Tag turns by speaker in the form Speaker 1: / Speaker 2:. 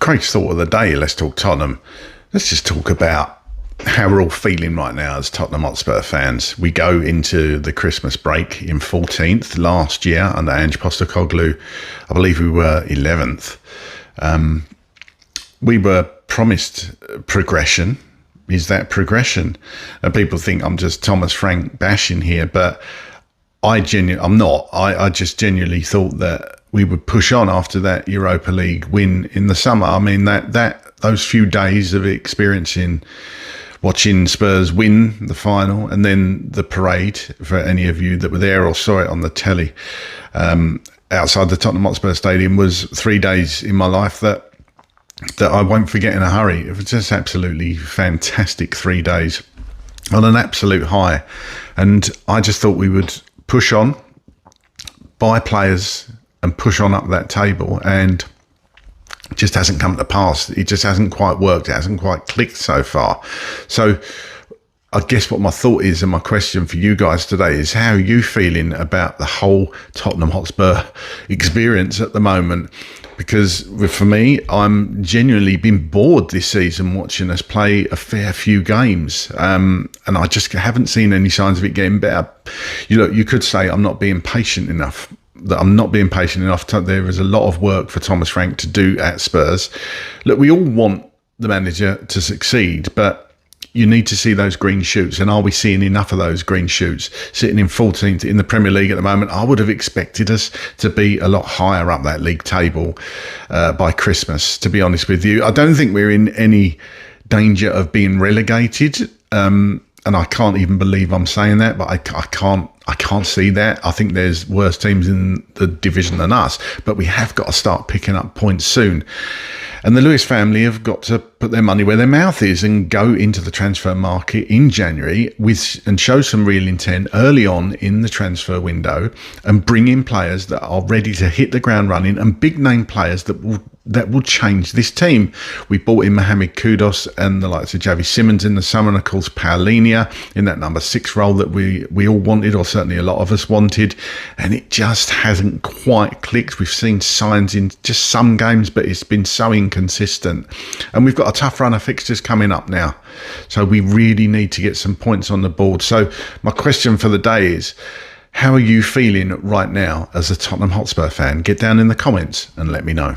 Speaker 1: Craig's thought of the day. Let's talk Tottenham. Let's just talk about how we're all feeling right now as Tottenham Hotspur fans. We go into the Christmas break in 14th. Last year under Ange Postecoglou, I believe we were 11th. We were promised progression. Is that progression? And people think I'm just Thomas Frank bashing here, but I'm not. I just genuinely thought that we would push on after that Europa League win in the summer. I mean, those few days of watching Spurs win the final and then the parade, for any of you that were there or saw it on the telly outside the Tottenham Hotspur Stadium, was 3 days in my life that I won't forget in a hurry. It was just absolutely fantastic 3 days on an absolute high. And I just thought we would push on, buy players and push on up that table, and it just hasn't come to pass. It just hasn't quite worked. It hasn't quite clicked so far. So I guess what my thought is, and my question for you guys today, is how are you feeling about the whole Tottenham Hotspur experience at the moment? Because for me, I'm genuinely been bored this season watching us play a fair few games, and I just haven't seen any signs of it getting better. You could say I'm not being patient enough. There is a lot of work for Thomas Frank to do at Spurs. Look, we all want the manager to succeed, but you need to see those green shoots. And are we seeing enough of those green shoots? Sitting in 14th in the Premier League at the moment, I would have expected us to be a lot higher up that league table by Christmas, to be honest with you. I don't think we're in any danger of being relegated. And I can't even believe I'm saying that, but I can't see that. I think there's worse teams in the division than us, but we have got to start picking up points soon. And the Lewis family have got to put their money where their mouth is and go into the transfer market in January and show some real intent early on in the transfer window and bring in players that are ready to hit the ground running, and big name players that will change this team. We bought in Mohamed Kudus and the likes of Javi Simmons in the summer, and of course Paulinho in that number 6 role that we all wanted, or certainly a lot of us wanted, and it just hasn't quite clicked. We've seen signs in just some games, but it's been so inconsistent, and we've got a tough run of fixtures coming up now, so we really need to get some points on the board. So my question for the day is, how are you feeling right now as a Tottenham Hotspur fan? Get down in the comments and let me know.